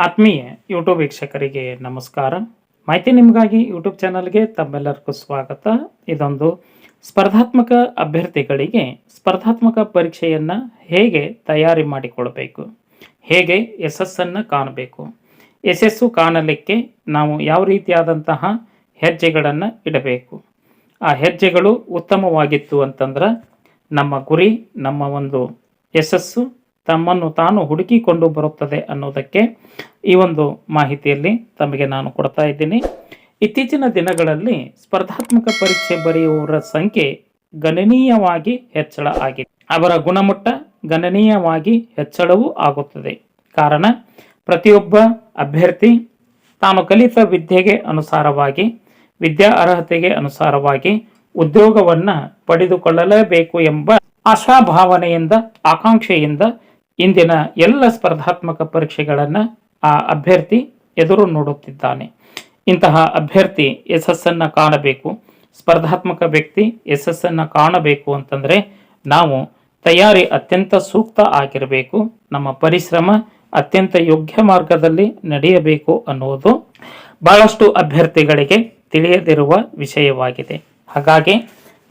ಆತ್ಮೀಯ ಯೂಟ್ಯೂಬ್ ವೀಕ್ಷಕರಿಗೆ ನಮಸ್ಕಾರ. ಮಾಹಿತಿ ನಿಮಗಾಗಿ ಯೂಟ್ಯೂಬ್ ಚಾನಲ್ಗೆ ತಮ್ಮೆಲ್ಲರಿಗೂ ಸ್ವಾಗತ. ಇದೊಂದು ಸ್ಪರ್ಧಾತ್ಮಕ ಅಭ್ಯರ್ಥಿಗಳಿಗೆ ಸ್ಪರ್ಧಾತ್ಮಕ ಪರೀಕ್ಷೆಯನ್ನು ಹೇಗೆ ತಯಾರಿ ಮಾಡಿಕೊಳ್ಬೇಕು, ಹೇಗೆ ಯಶಸ್ಸನ್ನು ಕಾಣಬೇಕು, ಯಶಸ್ಸು ಕಾಣಲಿಕ್ಕೆ ನಾವು ಯಾವ ರೀತಿಯಾದಂತಹ ಹೆಜ್ಜೆಗಳನ್ನು ಇಡಬೇಕು, ಆ ಹೆಜ್ಜೆಗಳು ಉತ್ತಮವಾಗಿತ್ತು ಅಂತಂದ್ರೆ ನಮ್ಮ ಗುರಿ, ನಮ್ಮ ಒಂದು ಯಶಸ್ಸು ತಮ್ಮನ್ನು ತಾನು ಹುಡುಕಿಕೊಂಡು ಬರುತ್ತದೆ ಅನ್ನೋದಕ್ಕೆ ಈ ಒಂದು ಮಾಹಿತಿಯಲ್ಲಿ ತಮಗೆ ನಾನು ಕೊಡ್ತಾ ಇದ್ದೀನಿ. ಇತ್ತೀಚಿನ ದಿನಗಳಲ್ಲಿ ಸ್ಪರ್ಧಾತ್ಮಕ ಪರೀಕ್ಷೆ ಬರೆಯುವವರ ಸಂಖ್ಯೆ ಗಣನೀಯವಾಗಿ ಹೆಚ್ಚಳ ಆಗಿದೆ. ಅವರ ಗುಣಮಟ್ಟ ಗಣನೀಯವಾಗಿ ಹೆಚ್ಚಳವೂ ಆಗುತ್ತದೆ. ಕಾರಣ, ಪ್ರತಿಯೊಬ್ಬ ಅಭ್ಯರ್ಥಿ ತಾನು ಕಲಿತ ವಿದ್ಯೆಗೆ ಅನುಸಾರವಾಗಿ, ವಿದ್ಯಾ ಅರ್ಹತೆಗೆ ಅನುಸಾರವಾಗಿ ಉದ್ಯೋಗವನ್ನು ಪಡೆದುಕೊಳ್ಳಲೇಬೇಕು ಎಂಬ ಆಶಾಭಾವನೆಯಿಂದ, ಆಕಾಂಕ್ಷೆಯಿಂದ ಇಂದಿನ ಎಲ್ಲ ಸ್ಪರ್ಧಾತ್ಮಕ ಪರೀಕ್ಷೆಗಳನ್ನು ಆ ಅಭ್ಯರ್ಥಿ ಎದುರು ನೋಡುತ್ತಿದ್ದಾನೆ. ಇಂತಹ ಅಭ್ಯರ್ಥಿ ಯಶಸ್ಸನ್ನು ಕಾಣಬೇಕು, ಸ್ಪರ್ಧಾತ್ಮಕ ವ್ಯಕ್ತಿ ಯಶಸ್ಸನ್ನು ಕಾಣಬೇಕು ಅಂತಂದರೆ ನಾವು ತಯಾರಿ ಅತ್ಯಂತ ಸೂಕ್ತ ಆಗಿರಬೇಕು, ನಮ್ಮ ಪರಿಶ್ರಮ ಅತ್ಯಂತ ಯೋಗ್ಯ ಮಾರ್ಗದಲ್ಲಿ ನಡೆಯಬೇಕು ಅನ್ನುವುದು ಬಹಳಷ್ಟು ಅಭ್ಯರ್ಥಿಗಳಿಗೆ ತಿಳಿಯದಿರುವ ವಿಷಯವಾಗಿದೆ. ಹಾಗಾಗಿ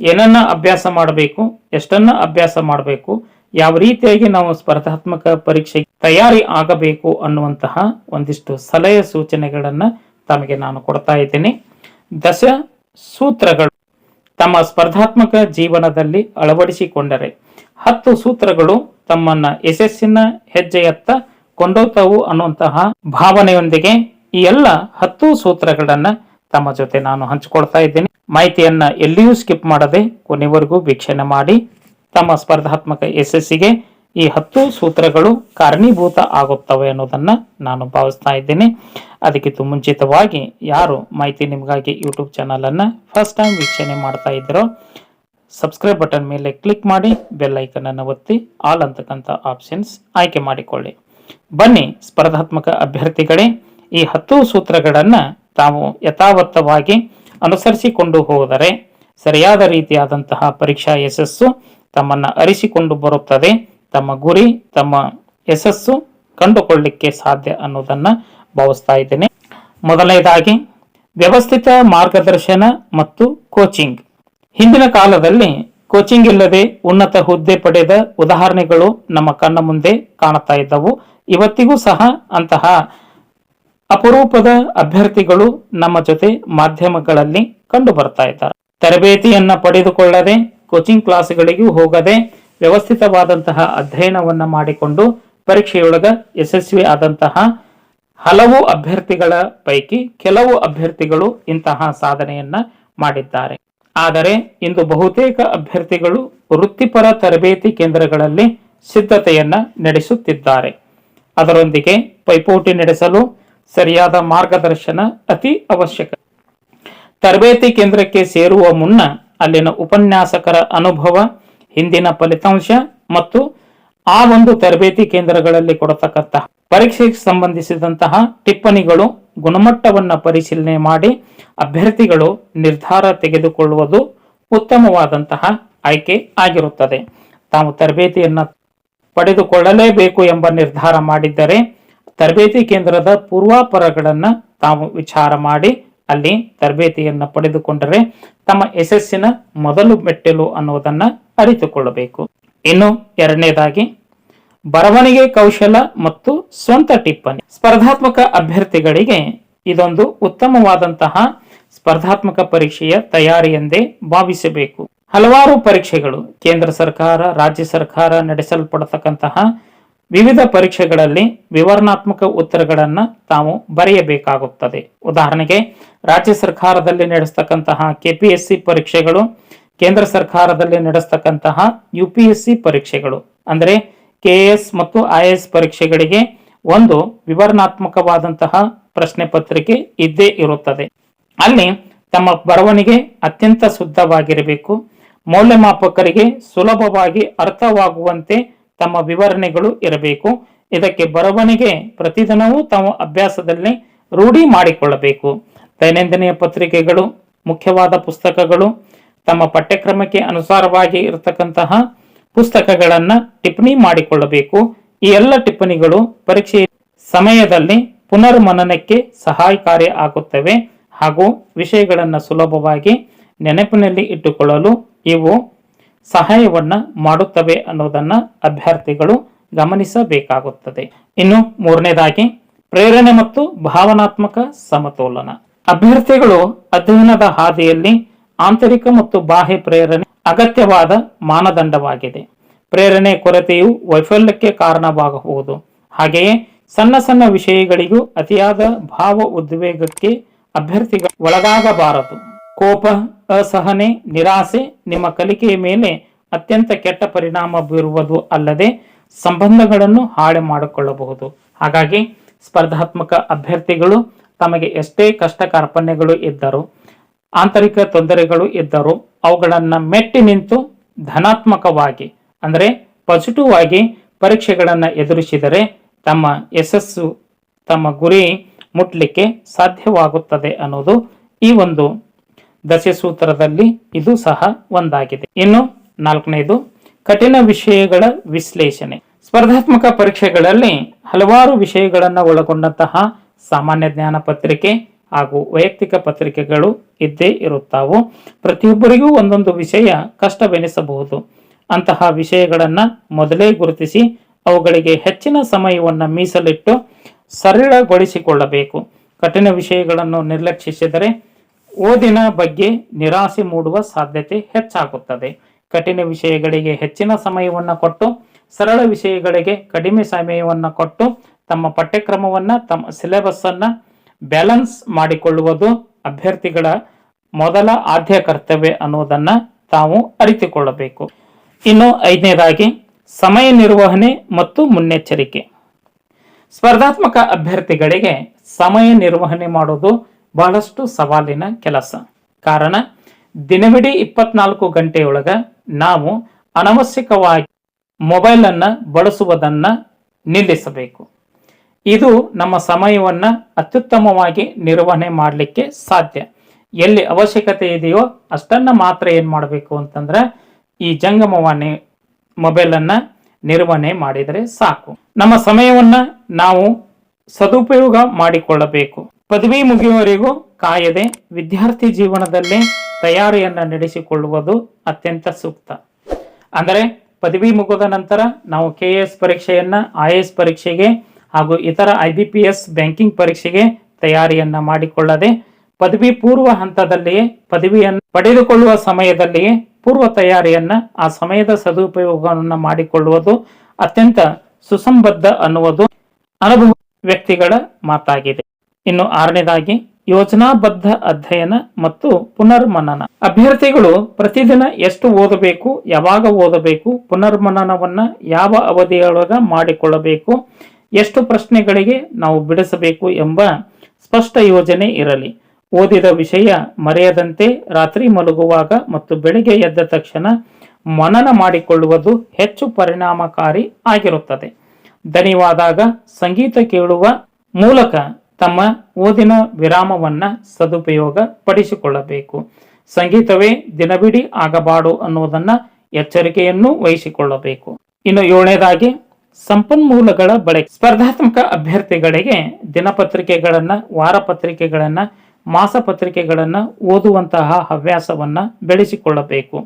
ಏನನ್ನ ಅಭ್ಯಾಸ ಮಾಡಬೇಕು, ಎಷ್ಟನ್ನ ಅಭ್ಯಾಸ ಮಾಡಬೇಕು, ಯಾವ ರೀತಿಯಾಗಿ ನಾವು ಸ್ಪರ್ಧಾತ್ಮಕ ಪರೀಕ್ಷೆ ತಯಾರಿ ಆಗಬೇಕು ಅನ್ನುವಂತಹ ಒಂದಿಷ್ಟು ಸಲಹೆ ಸೂಚನೆಗಳನ್ನು ತಮಗೆ ನಾನು ಕೊಡ್ತಾ ಇದ್ದೀನಿ. 10 ಸೂತ್ರಗಳು ತಮ್ಮ ಸ್ಪರ್ಧಾತ್ಮಕ ಜೀವನದಲ್ಲಿ ಅಳವಡಿಸಿಕೊಂಡರೆ 10 ಸೂತ್ರಗಳು ತಮ್ಮನ್ನ ಯಶಸ್ಸಿನ ಹೆಜ್ಜೆಯತ್ತ ಕೊಂಡೊಯ್ತವು ಅನ್ನುವಂತಹ ಭಾವನೆಯೊಂದಿಗೆ ಈ ಎಲ್ಲ 10 ಸೂತ್ರಗಳನ್ನ ತಮ್ಮ ಜೊತೆ ನಾನು ಹಂಚಿಕೊಳ್ತಾ ಇದ್ದೀನಿ. ಮಾಹಿತಿಯನ್ನ ಎಲ್ಲಿಯೂ ಸ್ಕಿಪ್ ಮಾಡದೆ ಕೊನೆವರೆಗೂ ವೀಕ್ಷಣೆ ಮಾಡಿ ತಮ್ಮ ಸ್ಪರ್ಧಾತ್ಮಕ ಯಶಸ್ಸಿಗೆ ಈ 10 ಸೂತ್ರಗಳು ಕಾರಣೀಭೂತ ಆಗುತ್ತವೆ ಅನ್ನೋದನ್ನ ನಾನು ಭಾವಿಸ್ತಾ ಇದ್ದೀನಿ. ಅದಕ್ಕಿಂತ ಮುಂಚಿತವಾಗಿ ಯಾರು ಮಾಹಿತಿ ನಿಮಗಾಗಿ ಯೂಟ್ಯೂಬ್ ಚಾನಲ್ ಅನ್ನ ಫಸ್ಟ್ ಟೈಮ್ ವೀಕ್ಷಣೆ ಮಾಡ್ತಾ ಇದ್ದೀರೋ ಸಬ್ಸ್ಕ್ರೈಬ್ ಬಟನ್ ಮೇಲೆ ಕ್ಲಿಕ್ ಮಾಡಿ ಬೆಲ್ ಐಕನ್ ಅನ್ನು ಒತ್ತಿ ಆಲ್ ಅಂತಕ್ಕಂಥ ಆಪ್ಷನ್ಸ್ ಆಯ್ಕೆ ಮಾಡಿಕೊಳ್ಳಿ. ಬನ್ನಿ ಸ್ಪರ್ಧಾತ್ಮಕ ಅಭ್ಯರ್ಥಿಗಳೇ, ಈ 10 ಸೂತ್ರಗಳನ್ನ ತಾವು ಯಥಾವತ್ತವಾಗಿ ಅನುಸರಿಸಿಕೊಂಡು ಹೋದರೆ ಸರಿಯಾದ ರೀತಿಯಾದಂತಹ ಪರೀಕ್ಷಾ ಯಶಸ್ಸು ತಮ್ಮನ್ನ ಅರಿಸಿಕೊಂಡು ಬರುತ್ತದೆ. ತಮ್ಮ ಗುರಿ, ತಮ್ಮ ಯಶಸ್ಸು ಕಂಡುಕೊಳ್ಳಲಿಕ್ಕೆ ಸಾಧ್ಯ ಅನ್ನೋದನ್ನ ಭಾವಿಸ್ತಾ ಇದ್ದೇನೆ. ಮೊದಲನೇದಾಗಿ ವ್ಯವಸ್ಥಿತ ಮಾರ್ಗದರ್ಶನ ಮತ್ತು ಕೋಚಿಂಗ್. ಹಿಂದಿನ ಕಾಲದಲ್ಲಿ ಕೋಚಿಂಗ್ ಇಲ್ಲದೆ ಉನ್ನತ ಹುದ್ದೆ ಪಡೆದ ಉದಾಹರಣೆಗಳು ನಮ್ಮ ಕಣ್ಣ ಮುಂದೆ ಕಾಣುತ್ತಾ ಇದ್ದವು. ಇವತ್ತಿಗೂ ಸಹ ಅಂತಹ ಅಪರೂಪದ ಅಭ್ಯರ್ಥಿಗಳು ನಮ್ಮ ಜೊತೆ ಮಾಧ್ಯಮಗಳಲ್ಲಿ ಕಂಡು ಬರ್ತಾ ಇದ್ದಾರೆ. ತರಬೇತಿಯನ್ನ ಪಡೆದುಕೊಳ್ಳದೆ, ಕೋಚಿಂಗ್ ಕ್ಲಾಸ್ಗಳಿಗೂ ಹೋಗದೆ, ವ್ಯವಸ್ಥಿತವಾದಂತಹ ಅಧ್ಯಯನವನ್ನ ಮಾಡಿಕೊಂಡು ಪರೀಕ್ಷೆಯೊಳಗ ಯಶಸ್ವಿ ಆದಂತಹ ಹಲವು ಅಭ್ಯರ್ಥಿಗಳ ಪೈಕಿ ಕೆಲವು ಅಭ್ಯರ್ಥಿಗಳು ಇಂತಹ ಸಾಧನೆಯನ್ನ ಮಾಡಿದ್ದಾರೆ. ಆದರೆ ಇಂದು ಬಹುತೇಕ ಅಭ್ಯರ್ಥಿಗಳು ವೃತ್ತಿಪರ ತರಬೇತಿ ಕೇಂದ್ರಗಳಲ್ಲಿ ಸಿದ್ಧತೆಯನ್ನ ನಡೆಸುತ್ತಿದ್ದಾರೆ. ಅದರೊಂದಿಗೆ ಪೈಪೋಟಿ ನಡೆಸಲು ಸರಿಯಾದ ಮಾರ್ಗದರ್ಶನ ಅತಿ ಅವಶ್ಯಕ. ತರಬೇತಿ ಕೇಂದ್ರಕ್ಕೆ ಸೇರುವ ಮುನ್ನ ಅಲ್ಲಿನ ಉಪನ್ಯಾಸಕರ ಅನುಭವ, ಹಿಂದಿನ ಫಲಿತಾಂಶ ಮತ್ತು ಆ ಒಂದು ತರಬೇತಿ ಕೇಂದ್ರಗಳಲ್ಲಿ ಕೊಡತಕ್ಕಂತಹ ಪರೀಕ್ಷೆಗೆ ಸಂಬಂಧಿಸಿದಂತಹ ಟಿಪ್ಪಣಿಗಳು, ಗುಣಮಟ್ಟವನ್ನು ಪರಿಶೀಲನೆ ಮಾಡಿ ಅಭ್ಯರ್ಥಿಗಳು ನಿರ್ಧಾರ ತೆಗೆದುಕೊಳ್ಳುವುದು ಉತ್ತಮವಾದಂತಹ ಆಯ್ಕೆ ಆಗಿರುತ್ತದೆ. ತಾವು ತರಬೇತಿಯನ್ನು ಪಡೆದುಕೊಳ್ಳಲೇಬೇಕು ಎಂಬ ನಿರ್ಧಾರ ಮಾಡಿದ್ದರೆ ತರಬೇತಿ ಕೇಂದ್ರದ ಪೂರ್ವಾಪರಗಳನ್ನು ತಾವು ವಿಚಾರ ಮಾಡಿ ಅಲ್ಲಿ ತರಬೇತಿಯನ್ನು ಪಡೆದುಕೊಂಡರೆ ತಮ್ಮ ಯಶಸ್ಸಿನ ಮೊದಲು ಮೆಟ್ಟಿಲು ಅನ್ನುವುದನ್ನು ಅರಿತುಕೊಳ್ಳಬೇಕು. ಇನ್ನು ಎರಡನೇದಾಗಿ ಬರವಣಿಗೆ ಕೌಶಲ ಮತ್ತು ಸ್ವಂತ ಟಿಪ್ಪಣಿ. ಸ್ಪರ್ಧಾತ್ಮಕ ಅಭ್ಯರ್ಥಿಗಳಿಗೆ ಇದೊಂದು ಉತ್ತಮವಾದಂತಹ ಸ್ಪರ್ಧಾತ್ಮಕ ಪರೀಕ್ಷೆಯ ತಯಾರಿ ಎಂದೇ ಭಾವಿಸಬೇಕು. ಹಲವಾರು ಪರೀಕ್ಷೆಗಳು, ಕೇಂದ್ರ ಸರ್ಕಾರ, ರಾಜ್ಯ ಸರ್ಕಾರ ನಡೆಸಲ್ಪಡತಕ್ಕಂತಹ ವಿವಿಧ ಪರೀಕ್ಷೆಗಳಲ್ಲಿ ವಿವರಣಾತ್ಮಕ ಉತ್ತರಗಳನ್ನು ತಾವು ಬರೆಯಬೇಕಾಗುತ್ತದೆ. ಉದಾಹರಣೆಗೆ ರಾಜ್ಯ ಸರ್ಕಾರದಲ್ಲಿ ನಡೆಸ್ತಕ್ಕಂತಹ KPSC ಪರೀಕ್ಷೆಗಳು, ಕೇಂದ್ರ ಸರ್ಕಾರದಲ್ಲಿ ನಡೆಸ್ತಕ್ಕಂತಹ UPSC ಪರೀಕ್ಷೆಗಳು ಅಂದರೆ KS ಮತ್ತು IAS ಪರೀಕ್ಷೆಗಳಿಗೆ ಒಂದು ವಿವರಣಾತ್ಮಕವಾದಂತಹ ಪ್ರಶ್ನೆ ಪತ್ರಿಕೆ ಇದ್ದೇ ಇರುತ್ತದೆ. ಅಲ್ಲಿ ತಮ್ಮ ಬರವಣಿಗೆ ಅತ್ಯಂತ ಶುದ್ಧವಾಗಿರಬೇಕು. ಮೌಲ್ಯಮಾಪಕರಿಗೆ ಸುಲಭವಾಗಿ ಅರ್ಥವಾಗುವಂತೆ ತಮ್ಮ ವಿವರಣೆಗಳು ಇರಬೇಕು. ಇದಕ್ಕೆ ಬರವಣಿಗೆ ಪ್ರತಿದಿನವೂ ತಾವು ಅಭ್ಯಾಸದಲ್ಲಿ ರೂಢಿ ಮಾಡಿಕೊಳ್ಳಬೇಕು. ದೈನಂದಿನ ಪತ್ರಿಕೆಗಳು, ಮುಖ್ಯವಾದ ಪುಸ್ತಕಗಳು, ತಮ್ಮ ಪಠ್ಯಕ್ರಮಕ್ಕೆ ಅನುಸಾರವಾಗಿ ಇರತಕ್ಕಂತಹ ಪುಸ್ತಕಗಳನ್ನು ಟಿಪ್ಪಣಿ ಮಾಡಿಕೊಳ್ಳಬೇಕು. ಈ ಎಲ್ಲ ಟಿಪ್ಪಣಿಗಳು ಪರೀಕ್ಷೆ ಸಮಯದಲ್ಲಿ ಪುನರ್ಮನನಕ್ಕೆ ಸಹಾಯಕಾರಿ ಆಗುತ್ತವೆ ಹಾಗೂ ವಿಷಯಗಳನ್ನು ಸುಲಭವಾಗಿ ನೆನಪಿನಲ್ಲಿ ಇಟ್ಟುಕೊಳ್ಳಲು ಇವು ಸಹಾಯವನ್ನ ಮಾಡುತ್ತವೆ ಅನ್ನೋದನ್ನ ಅಭ್ಯರ್ಥಿಗಳು ಗಮನಿಸಬೇಕಾಗುತ್ತದೆ. ಇನ್ನು ಮೂರನೇದಾಗಿ ಪ್ರೇರಣೆ ಮತ್ತು ಭಾವನಾತ್ಮಕ ಸಮತೋಲನ. ಅಭ್ಯರ್ಥಿಗಳು ಅಧ್ಯಯನದ ಹಾದಿಯಲ್ಲಿ ಆಂತರಿಕ ಮತ್ತು ಬಾಹ್ಯ ಪ್ರೇರಣೆ ಅಗತ್ಯವಾದ ಮಾನದಂಡವಾಗಿದೆ. ಪ್ರೇರಣೆ ಕೊರತೆಯು ವೈಫಲ್ಯಕ್ಕೆ ಕಾರಣವಾಗಬಹುದು. ಹಾಗೆಯೇ ಸಣ್ಣ ಸಣ್ಣ ವಿಷಯಗಳಿಗೂ ಅತಿಯಾದ ಭಾವ ಉದ್ವೇಗಕ್ಕೆ ಅಭ್ಯರ್ಥಿಗಳು ಒಳಗಾಗಬಾರದು. ಕೋಪ, ಅಸಹನೆ, ನಿರಾಸೆ ನಿಮ್ಮ ಕಲಿಕೆಯ ಮೇಲೆ ಅತ್ಯಂತ ಕೆಟ್ಟ ಪರಿಣಾಮ ಬೀರುವುದು ಅಲ್ಲದೆ ಸಂಬಂಧಗಳನ್ನು ಹಾಳು ಮಾಡಿಕೊಳ್ಳಬಹುದು. ಹಾಗಾಗಿ ಸ್ಪರ್ಧಾತ್ಮಕ ಅಭ್ಯರ್ಥಿಗಳು ತಮಗೆ ಎಷ್ಟೇ ಕಷ್ಟ ಕಾರ್ಪಣ್ಯಗಳು ಇದ್ದರೂ, ಆಂತರಿಕ ತೊಂದರೆಗಳು ಇದ್ದರೂ ಅವುಗಳನ್ನು ಮೆಟ್ಟಿ ನಿಂತು ಧನಾತ್ಮಕವಾಗಿ ಅಂದರೆ ಪಾಸಿಟಿವ್ ಆಗಿ ಪರೀಕ್ಷೆಗಳನ್ನು ಎದುರಿಸಿದರೆ ತಮ್ಮ ಯಶಸ್ಸು, ತಮ್ಮ ಗುರಿ ಮುಟ್ಲಿಕ್ಕೆ ಸಾಧ್ಯವಾಗುತ್ತದೆ ಅನ್ನೋದು ಈ ಒಂದು ದಶೆ ಸೂತ್ರದಲ್ಲಿ ಇದು ಸಹ ಒಂದಾಗಿದೆ. ಇನ್ನು ನಾಲ್ಕನೇದು ಕಠಿಣ ವಿಷಯಗಳ ವಿಶ್ಲೇಷಣೆ. ಸ್ಪರ್ಧಾತ್ಮಕ ಪರೀಕ್ಷೆಗಳಲ್ಲಿ ಹಲವಾರು ವಿಷಯಗಳನ್ನು ಒಳಗೊಂಡಂತಹ ಸಾಮಾನ್ಯ ಜ್ಞಾನ ಪತ್ರಿಕೆ ಹಾಗೂ ವೈಯಕ್ತಿಕ ಪತ್ರಿಕೆಗಳು ಇದ್ದೇ ಇರುತ್ತಾವು. ಪ್ರತಿಯೊಬ್ಬರಿಗೂ ಒಂದೊಂದು ವಿಷಯ ಕಷ್ಟವೆನಿಸಬಹುದು. ಅಂತಹ ವಿಷಯಗಳನ್ನು ಮೊದಲೇ ಗುರುತಿಸಿ ಅವುಗಳಿಗೆ ಹೆಚ್ಚಿನ ಸಮಯವನ್ನು ಮೀಸಲಿಟ್ಟು ಸರಳಗೊಳಿಸಿಕೊಳ್ಳಬೇಕು. ಕಠಿಣ ವಿಷಯಗಳನ್ನು ನಿರ್ಲಕ್ಷಿಸಿದರೆ ಓದಿನ ಬಗ್ಗೆ ನಿರಾಸೆ ಮೂಡುವ ಸಾಧ್ಯತೆ ಹೆಚ್ಚಾಗುತ್ತದೆ. ಕಠಿಣ ವಿಷಯಗಳಿಗೆ ಹೆಚ್ಚಿನ ಸಮಯವನ್ನು ಕೊಟ್ಟು ಸರಳ ವಿಷಯಗಳಿಗೆ ಕಡಿಮೆ ಸಮಯವನ್ನು ಕೊಟ್ಟು ತಮ್ಮ ಪಠ್ಯಕ್ರಮವನ್ನು, ತಮ್ಮ ಸಿಲೆಬಸ್ ಅನ್ನ ಬ್ಯಾಲೆನ್ಸ್ ಮಾಡಿಕೊಳ್ಳುವುದು ಅಭ್ಯರ್ಥಿಗಳ ಮೊದಲ ಆದ್ಯ ಕರ್ತವ್ಯ ಅನ್ನೋದನ್ನ ತಾವು ಅರಿತುಕೊಳ್ಳಬೇಕು. ಇನ್ನು ಐದನೇದಾಗಿ ಸಮಯ ನಿರ್ವಹಣೆ ಮತ್ತು ಮುನ್ನೆಚ್ಚರಿಕೆ. ಸ್ಪರ್ಧಾತ್ಮಕ ಅಭ್ಯರ್ಥಿಗಳಿಗೆ ಸಮಯ ನಿರ್ವಹಣೆ ಮಾಡೋದು ಬಹಳಷ್ಟು ಸವಾಲಿನ ಕೆಲಸ. ಕಾರಣ ದಿನವಿಡೀ 24 ಗಂಟೆಯೊಳಗ ನಾವು ಅನವಶ್ಯಕವಾಗಿ ಮೊಬೈಲ್ ಅನ್ನ ಬಳಸುವುದನ್ನ ನಿಲ್ಲಿಸಬೇಕು. ಇದು ನಮ್ಮ ಸಮಯವನ್ನ ಅತ್ಯುತ್ತಮವಾಗಿ ನಿರ್ವಹಣೆ ಮಾಡಲಿಕ್ಕೆ ಸಾಧ್ಯ. ಎಲ್ಲಿ ಅವಶ್ಯಕತೆ ಇದೆಯೋ ಅಷ್ಟನ್ನ ಮಾತ್ರ ಏನ್ ಮಾಡಬೇಕು ಅಂತಂದ್ರೆ ಈ ಜಂಗಮವಾಣಿ ಮೊಬೈಲ್ ಅನ್ನ ನಿರ್ವಹಣೆ ಮಾಡಿದರೆ ಸಾಕು. ನಮ್ಮ ಸಮಯವನ್ನ ನಾವು ಸದುಪಯೋಗ ಮಾಡಿಕೊಳ್ಳಬೇಕು. ಪದವಿ ಮುಗಿಯುವವರೆಗೂ ಕಾಯದೆ ವಿದ್ಯಾರ್ಥಿ ಜೀವನದಲ್ಲಿ ತಯಾರಿಯನ್ನ ನಡೆಸಿಕೊಳ್ಳುವುದು ಅತ್ಯಂತ ಸೂಕ್ತ. ಅಂದರೆ ಪದವಿ ಮುಗಿದ ನಂತರ ನಾವು KS ಪರೀಕ್ಷೆಯನ್ನ, IAS ಪರೀಕ್ಷೆಗೆ ಹಾಗೂ ಇತರ IBPS ಬ್ಯಾಂಕಿಂಗ್ ಪರೀಕ್ಷೆಗೆ ತಯಾರಿಯನ್ನ ಮಾಡಿಕೊಳ್ಳದೆ ಪದವಿ ಪೂರ್ವ ಹಂತದಲ್ಲಿಯೇ ಪದವಿಯನ್ನು ಪಡೆದುಕೊಳ್ಳುವ ಸಮಯದಲ್ಲಿಯೇ ಪೂರ್ವ ತಯಾರಿಯನ್ನ, ಆ ಸಮಯದ ಸದುಪಯೋಗವನ್ನು ಮಾಡಿಕೊಳ್ಳುವುದು ಅತ್ಯಂತ ಸುಸಂಬದ್ಧ ಅನ್ನುವುದು ಅನುಭವ ವ್ಯಕ್ತಿಗಳ ಮಾತಾಗಿದೆ. ಇನ್ನು ಆರನೇದಾಗಿ ಯೋಜನಾಬದ್ಧ ಅಧ್ಯಯನ ಮತ್ತು ಪುನರ್ಮನನ. ಅಭ್ಯರ್ಥಿಗಳು ಪ್ರತಿದಿನ ಎಷ್ಟು ಓದಬೇಕು, ಯಾವಾಗ ಓದಬೇಕು, ಪುನರ್ಮನನವನ್ನ ಯಾವ ಅವಧಿಯೊಳಗ ಮಾಡಿಕೊಳ್ಳಬೇಕು, ಎಷ್ಟು ಪ್ರಶ್ನೆಗಳಿಗೆ ನಾವು ಬಿಡಿಸಬೇಕು ಎಂಬ ಸ್ಪಷ್ಟ ಯೋಜನೆ ಇರಲಿ. ಓದಿದ ವಿಷಯ ಮರೆಯದಂತೆ ರಾತ್ರಿ ಮಲಗುವಾಗ ಮತ್ತು ಬೆಳಿಗ್ಗೆ ಎದ್ದ ತಕ್ಷಣ ಮನನ ಮಾಡಿಕೊಳ್ಳುವುದು ಹೆಚ್ಚು ಪರಿಣಾಮಕಾರಿ ಆಗಿರುತ್ತದೆ. ದಣಿವಾದಾಗ ಸಂಗೀತ ಕೇಳುವ ಮೂಲಕ ತಮ್ಮ ಓದಿನ ವಿರಾಮವನ್ನ ಸದುಪಯೋಗ ಪಡಿಸಿಕೊಳ್ಳಬೇಕು. ಸಂಗೀತವೇ ದಿನವಿಡೀ ಆಗಬಾಡು ಅನ್ನೋದನ್ನ ಎಚ್ಚರಿಕೆಯನ್ನು ವಹಿಸಿಕೊಳ್ಳಬೇಕು. ಇನ್ನು ಏಳನೇದಾಗಿ ಸಂಪನ್ಮೂಲಗಳ ಬಳಕೆ. ಸ್ಪರ್ಧಾತ್ಮಕ ಅಭ್ಯರ್ಥಿಗಳಿಗೆ ದಿನಪತ್ರಿಕೆಗಳನ್ನ, ವಾರಪತ್ರಿಕೆಗಳನ್ನ, ಮಾಸಪತ್ರಿಕೆಗಳನ್ನ ಓದುವಂತಹ ಹವ್ಯಾಸವನ್ನ ಬೆಳೆಸಿಕೊಳ್ಳಬೇಕು.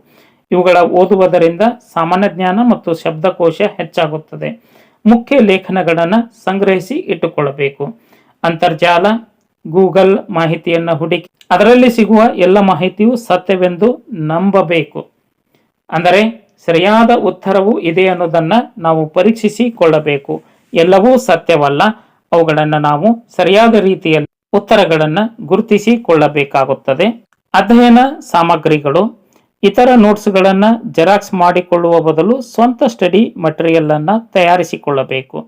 ಇವುಗಳ ಓದುವುದರಿಂದ ಸಾಮಾನ್ಯ ಜ್ಞಾನ ಮತ್ತು ಶಬ್ದಕೋಶ ಹೆಚ್ಚಾಗುತ್ತದೆ. ಮುಖ್ಯ ಲೇಖನಗಳನ್ನು ಸಂಗ್ರಹಿಸಿ ಇಟ್ಟುಕೊಳ್ಳಬೇಕು. ಅಂತರ್ಜಾಲ, ಗೂಗಲ್ ಮಾಹಿತಿಯನ್ನು ಹುಡುಕಿ ಅದರಲ್ಲಿ ಸಿಗುವ ಎಲ್ಲ ಮಾಹಿತಿಯು ಸತ್ಯವೆಂದು ನಂಬಬೇಕು. ಅಂದರೆ ಸರಿಯಾದ ಉತ್ತರವು ಇದೆ ಅನ್ನೋದನ್ನ ನಾವು ಪರೀಕ್ಷಿಸಿಕೊಳ್ಳಬೇಕು. ಎಲ್ಲವೂ ಸತ್ಯವಲ್ಲ, ಅವುಗಳನ್ನು ನಾವು ಸರಿಯಾದ ರೀತಿಯಲ್ಲಿ ಉತ್ತರಗಳನ್ನು ಗುರುತಿಸಿಕೊಳ್ಳಬೇಕಾಗುತ್ತದೆ. ಅಧ್ಯಯನ ಸಾಮಗ್ರಿಗಳು. ಇತರ ನೋಟ್ಸ್ಗಳನ್ನು ಜೆರಾಕ್ಸ್ ಮಾಡಿಕೊಳ್ಳುವ ಬದಲು ಸ್ವಂತ ಸ್ಟಡಿ ಮಟೀರಿಯಲ್ ಅನ್ನ ತಯಾರಿಸಿಕೊಳ್ಳಬೇಕು.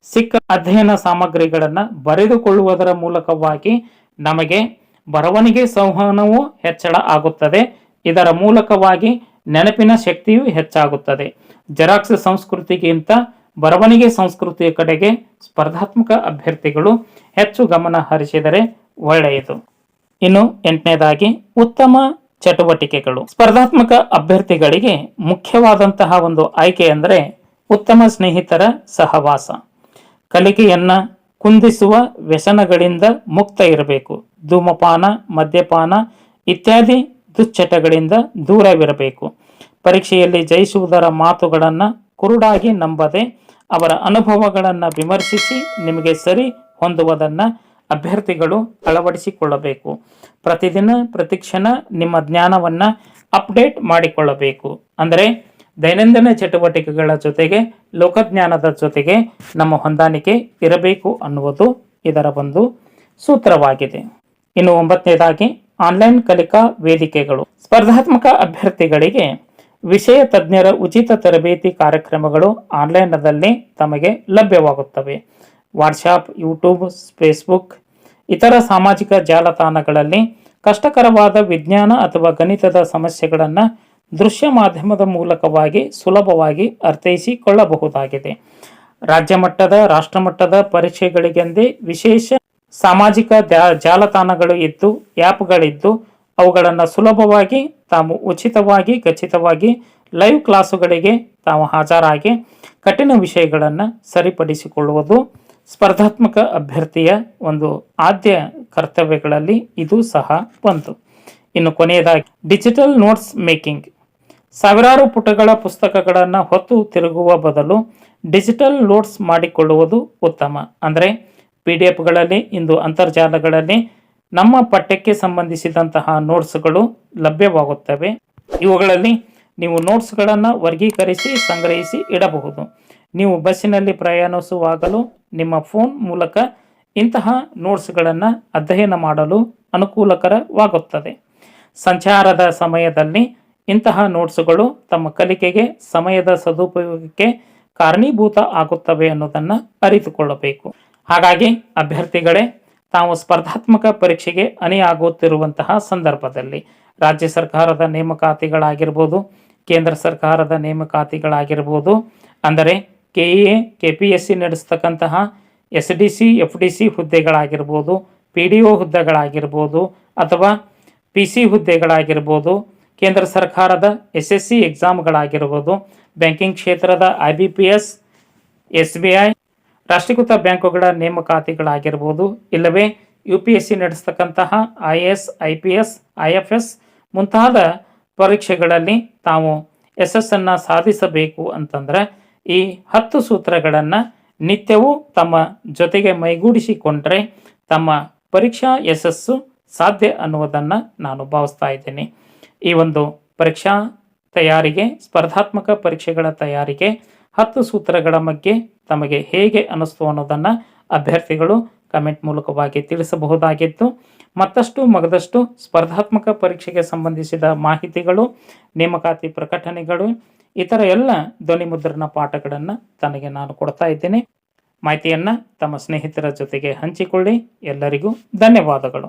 ಸಿಕ್ಕ ಅಧ್ಯಯನ ಸಾಮಗ್ರಿಗಳನ್ನು ಬರೆದುಕೊಳ್ಳುವುದರ ಮೂಲಕವಾಗಿ ನಮಗೆ ಬರವಣಿಗೆ ಸಂವಹನವೂ ಹೆಚ್ಚಳ ಆಗುತ್ತದೆ. ಇದರ ಮೂಲಕವಾಗಿ ನೆನಪಿನ ಶಕ್ತಿಯೂ ಹೆಚ್ಚಾಗುತ್ತದೆ. ಜೆರಾಕ್ಸ್ ಸಂಸ್ಕೃತಿಗಿಂತ ಬರವಣಿಗೆ ಸಂಸ್ಕೃತಿಯ ಕಡೆಗೆ ಸ್ಪರ್ಧಾತ್ಮಕ ಅಭ್ಯರ್ಥಿಗಳು ಹೆಚ್ಚು ಗಮನ ಹರಿಸಿದರೆ ಒಳ್ಳೆಯದು. ಇನ್ನು ಎಂಟನೇದಾಗಿ ಉತ್ತಮ ಚಟುವಟಿಕೆಗಳು. ಸ್ಪರ್ಧಾತ್ಮಕ ಅಭ್ಯರ್ಥಿಗಳಿಗೆ ಮುಖ್ಯವಾದಂತಹ ಒಂದು ಆಯ್ಕೆ ಅಂದರೆ ಉತ್ತಮ ಸ್ನೇಹಿತರ ಸಹವಾಸ. ಕಲಿಕೆಯನ್ನ ಕುಂದಿಸುವ ವ್ಯಸನಗಳಿಂದ ಮುಕ್ತ ಇರಬೇಕು. ಧೂಮಪಾನ, ಮದ್ಯಪಾನ ಇತ್ಯಾದಿ ದುಶ್ಚಟಗಳಿಂದ ದೂರವಿರಬೇಕು. ಪರೀಕ್ಷೆಯಲ್ಲಿ ಜಯಿಸುವುದರ ಮಾತುಗಳನ್ನು ಕುರುಡಾಗಿ ನಂಬದೆ ಅವರ ಅನುಭವಗಳನ್ನು ವಿಮರ್ಶಿಸಿ ನಿಮಗೆ ಸರಿ ಹೊಂದುವುದನ್ನು ಅಭ್ಯರ್ಥಿಗಳು ಅಳವಡಿಸಿಕೊಳ್ಳಬೇಕು. ಪ್ರತಿದಿನ ಪ್ರತಿಕ್ಷಣ ನಿಮ್ಮ ಜ್ಞಾನವನ್ನು ಅಪ್ಡೇಟ್ ಮಾಡಿಕೊಳ್ಳಬೇಕು. ಅಂದರೆ ದೈನಂದಿನ ಚಟುವಟಿಕೆಗಳ ಜೊತೆಗೆ ಲೋಕಜ್ಞಾನದ ಜೊತೆಗೆ ನಮ್ಮ ಹೊಂದಾಣಿಕೆ ಇರಬೇಕು ಅನ್ನುವುದು ಇದರ ಒಂದು ಸೂತ್ರವಾಗಿದೆ. ಇನ್ನು 9ನೇದಾಗಿ ಆನ್ಲೈನ್ ಕಲಿಕಾ ವೇದಿಕೆಗಳು. ಸ್ಪರ್ಧಾತ್ಮಕ ಅಭ್ಯರ್ಥಿಗಳಿಗೆ ವಿಷಯ ತಜ್ಞರ ಉಚಿತ ತರಬೇತಿ ಕಾರ್ಯಕ್ರಮಗಳು ಆನ್ಲೈನ್ನಲ್ಲಿ ತಮಗೆ ಲಭ್ಯವಾಗುತ್ತವೆ. ವಾಟ್ಸಾಪ್, ಯೂಟ್ಯೂಬ್, ಫೇಸ್ಬುಕ್ ಇತರ ಸಾಮಾಜಿಕ ಜಾಲತಾಣಗಳಲ್ಲಿ ಕಷ್ಟಕರವಾದ ವಿಜ್ಞಾನ ಅಥವಾ ಗಣಿತದ ಸಮಸ್ಯೆಗಳನ್ನು ದೃಶ್ಯ ಮಾಧ್ಯಮದ ಮೂಲಕವಾಗಿ ಸುಲಭವಾಗಿ ಅರ್ಥೈಸಿಕೊಳ್ಳಬಹುದಾಗಿದೆ. ರಾಜ್ಯ ಮಟ್ಟದ, ರಾಷ್ಟ್ರಮಟ್ಟದ ಪರೀಕ್ಷೆಗಳಿಗೆಂದೇ ವಿಶೇಷ ಸಾಮಾಜಿಕ ಜಾಲತಾಣಗಳು ಇದ್ದು, ಆ್ಯಪ್ಗಳಿದ್ದು ಅವುಗಳನ್ನು ಸುಲಭವಾಗಿ ತಾವು ಉಚಿತವಾಗಿ ಖಚಿತವಾಗಿ ಲೈವ್ ಕ್ಲಾಸುಗಳಿಗೆ ತಾವು ಹಾಜರಾಗಿ ಕಠಿಣ ವಿಷಯಗಳನ್ನು ಸರಿಪಡಿಸಿಕೊಳ್ಳುವುದು ಸ್ಪರ್ಧಾತ್ಮಕ ಅಭ್ಯರ್ಥಿಯ ಒಂದು ಆದ್ಯ ಕರ್ತವ್ಯಗಳಲ್ಲಿ ಇದು ಸಹ ಒಂದು. ಇನ್ನು ಕೊನೆಯದಾಗಿ ಡಿಜಿಟಲ್ ನೋಟ್ಸ್ ಮೇಕಿಂಗ್. ಸಾವಿರಾರು ಪುಟಗಳ ಪುಸ್ತಕಗಳನ್ನು ಹೊತ್ತು ತಿರುಗುವ ಬದಲು ಡಿಜಿಟಲ್ ನೋಟ್ಸ್ ಮಾಡಿಕೊಳ್ಳುವುದು ಉತ್ತಮ. ಅಂದರೆ PDF ಇಂದು ಅಂತರ್ಜಾಲಗಳಲ್ಲಿ ನಮ್ಮ ಪಠ್ಯಕ್ಕೆ ಸಂಬಂಧಿಸಿದಂತಹ ನೋಟ್ಸ್ಗಳು ಲಭ್ಯವಾಗುತ್ತವೆ. ಇವುಗಳಲ್ಲಿ ನೀವು ನೋಟ್ಸ್ಗಳನ್ನು ವರ್ಗೀಕರಿಸಿ ಸಂಗ್ರಹಿಸಿ ಇಡಬಹುದು. ನೀವು ಬಸ್ಸಿನಲ್ಲಿ ಪ್ರಯಾಣಿಸುವಾಗಲೂ ನಿಮ್ಮ ಫೋನ್ ಮೂಲಕ ಇಂತಹ ನೋಟ್ಸ್ಗಳನ್ನು ಅಧ್ಯಯನ ಮಾಡಲು ಅನುಕೂಲಕರವಾಗುತ್ತದೆ. ಸಂಚಾರದ ಸಮಯದಲ್ಲಿ ಇಂತಹ ನೋಟ್ಸ್ಗಳು ತಮ್ಮ ಕಲಿಕೆಗೆ ಸಮಯದ ಸದುಪಯೋಗಕ್ಕೆ ಕಾರಣೀಭೂತ ಆಗುತ್ತವೆ ಅನ್ನೋದನ್ನು ಅರಿತುಕೊಳ್ಳಬೇಕು. ಹಾಗಾಗಿ ಅಭ್ಯರ್ಥಿಗಳೇ, ತಾವು ಸ್ಪರ್ಧಾತ್ಮಕ ಪರೀಕ್ಷೆಗೆ ಅಣಿಯಾಗುತ್ತಿರುವಂತಹ ಸಂದರ್ಭದಲ್ಲಿ ರಾಜ್ಯ ಸರ್ಕಾರದ ನೇಮಕಾತಿಗಳಾಗಿರ್ಬೋದು, ಕೇಂದ್ರ ಸರ್ಕಾರದ ನೇಮಕಾತಿಗಳಾಗಿರ್ಬೋದು, ಅಂದರೆ KEA, KPSC ನಡೆಸ್ತಕ್ಕಂತಹ SDC, FDC ಹುದ್ದೆಗಳಾಗಿರ್ಬೋದು, PDO ಹುದ್ದೆಗಳಾಗಿರ್ಬೋದು ಅಥವಾ PC ಹುದ್ದೆಗಳಾಗಿರ್ಬೋದು, ಕೇಂದ್ರ ಸರ್ಕಾರದ SSC ಎಕ್ಸಾಮ್ಗಳಾಗಿರ್ಬೋದು, ಬ್ಯಾಂಕಿಂಗ್ ಕ್ಷೇತ್ರದ IBPS, SBI, ರಾಷ್ಟ್ರೀಕೃತ ಬ್ಯಾಂಕುಗಳ ನೇಮಕಾತಿಗಳಾಗಿರ್ಬೋದು, ಇಲ್ಲವೇ UPSC ನಡೆಸ್ತಕ್ಕಂತಹ IAS, IPS, IFS ಮುಂತಾದ ಪರೀಕ್ಷೆಗಳಲ್ಲಿ ತಾವು ಯಶಸ್ಸನ್ನು ಸಾಧಿಸಬೇಕು ಅಂತಂದರೆ ಈ 10 ಸೂತ್ರಗಳನ್ನು ನಿತ್ಯವೂ ತಮ್ಮ ಜೊತೆಗೆ ಮೈಗೂಡಿಸಿಕೊಂಡ್ರೆ ತಮ್ಮ ಪರೀಕ್ಷಾ ಯಶಸ್ಸು ಸಾಧ್ಯ ಅನ್ನುವುದನ್ನು ನಾನು ಭಾವಿಸ್ತಾ ಇದ್ದೇನೆ. ಈ ಒಂದು ಪರೀಕ್ಷಾ ತಯಾರಿಗೆ, ಸ್ಪರ್ಧಾತ್ಮಕ ಪರೀಕ್ಷೆಗಳ ತಯಾರಿಗೆ 10 ಸೂತ್ರಗಳ ಬಗ್ಗೆ ತಮಗೆ ಹೇಗೆ ಅನ್ನಿಸ್ತು ಅನ್ನೋದನ್ನು ಅಭ್ಯರ್ಥಿಗಳು ಕಮೆಂಟ್ ಮೂಲಕವಾಗಿ ತಿಳಿಸಬಹುದಾಗಿತ್ತು. ಮತ್ತಷ್ಟು ಮಗದಷ್ಟು ಸ್ಪರ್ಧಾತ್ಮಕ ಪರೀಕ್ಷೆಗೆ ಸಂಬಂಧಿಸಿದ ಮಾಹಿತಿಗಳು, ನೇಮಕಾತಿ ಪ್ರಕಟಣೆಗಳು, ಇತರ ಎಲ್ಲ ಧ್ವನಿ ಮುದ್ರಣ ಪಾಠಗಳನ್ನು ತನಗೆ ನಾನು ಕೊಡ್ತಾ ಇದ್ದೇನೆ. ಮಾಹಿತಿಯನ್ನು ತಮ್ಮ ಸ್ನೇಹಿತರ ಜೊತೆಗೆ ಹಂಚಿಕೊಳ್ಳಿ. ಎಲ್ಲರಿಗೂ ಧನ್ಯವಾದಗಳು.